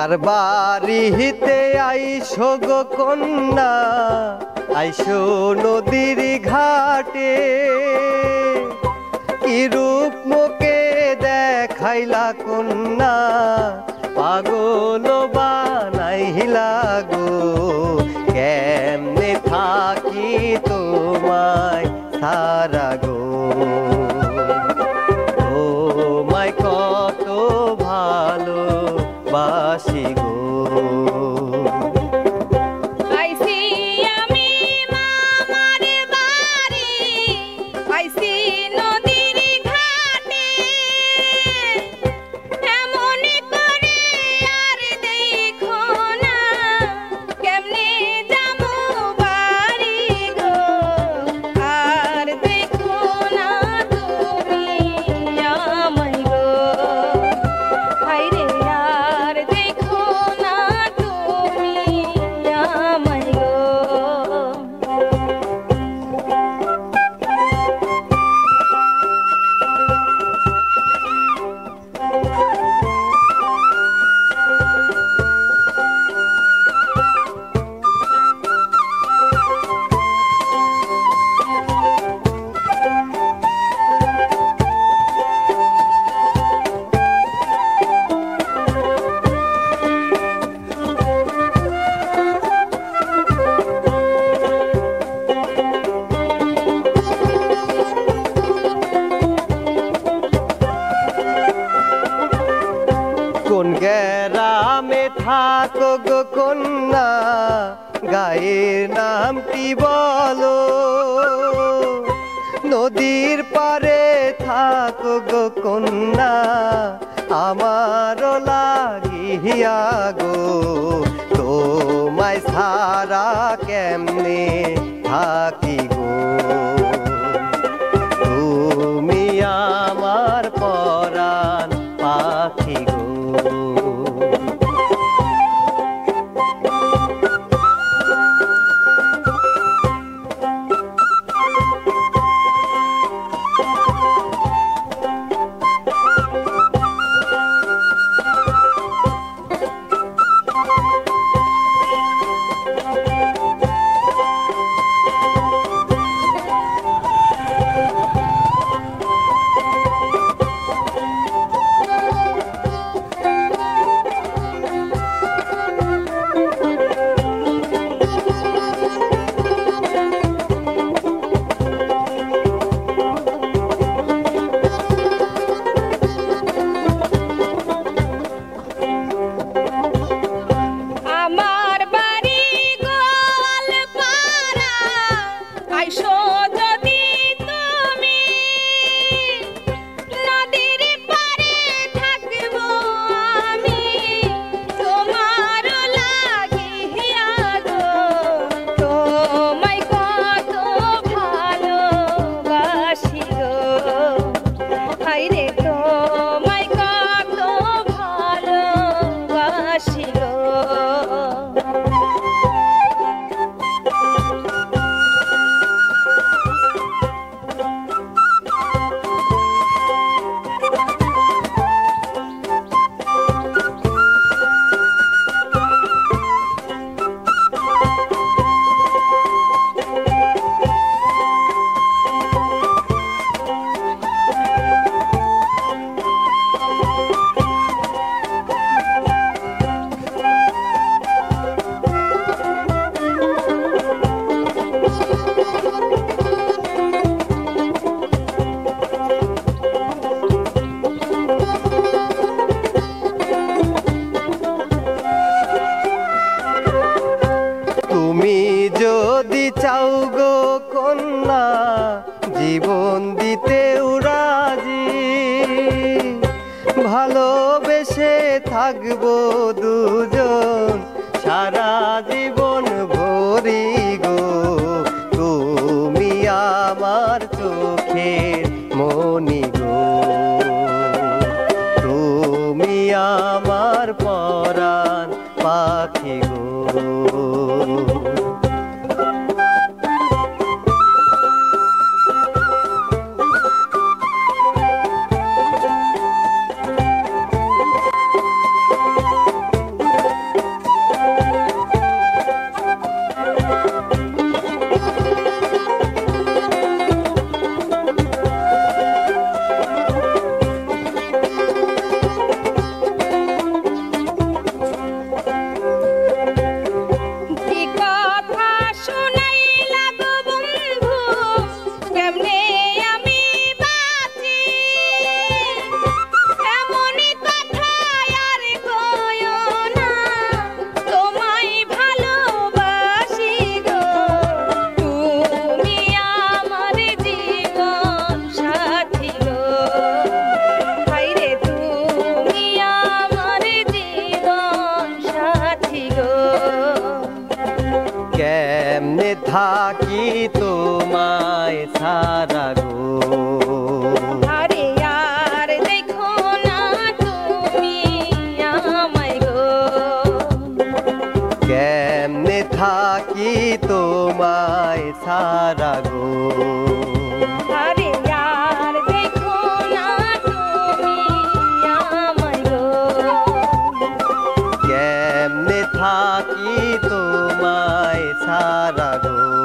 কার বাড়িতে আইসো গো কন্যা, আইসো নদীর ঘাটে, কি রূপ মোকে দেখাইলা কন্যা, পাগল বানাইলা গো। কেমনে থাকি তোমায় সারা গো, তোমায় কত ভালো বাসি গো। আইছি আমি মামার বাড়ি, আইছি নদীর ঘাটে, এমন করে আর দেখো না, কেমনে যাবো বাড়ি গো। আর দেখো না তুমি আমায় গো, হায়রে আর দেখো না তুমি আমায় গো। কোন গ্রামে থাকো গো কন্যা, গায়ের নামটি বলো, নদীর পারে থাকো গো কন্যা, আমার লাগিয়া গো। তোমায় সারা কেমনে থাকি গো, তুমি আমার পরাণ পাখি গো। আমার বাড়ি গোয়ালপাড়া, আইসো যদি তুমি, নদীর পাড়ে থাকবো আমি তোমার লাগিয়া গো। তোমায় কত ভালোবাসি গো, হায়রে তোমায় কত ভালোবাসি গো। তুমি যদি চাও গো কন্যা, জীবন দিতেও রাজি, ভালোবেসে থাকবো দুজন সারা জীবন ভরি গো। তুমি আমার চোখের মনি গো, তুমি আমার পরাণ পাখি গো। পাখি গো কেমনে থাকি তোমায় সারা গো আরে আর দেখো না তুমি আমায় গো কেমনে থাকি তোমায় সারা গো আরে আর দেখো না তুমি আমায় গো কেমনে থাকি তোমায় সারা গো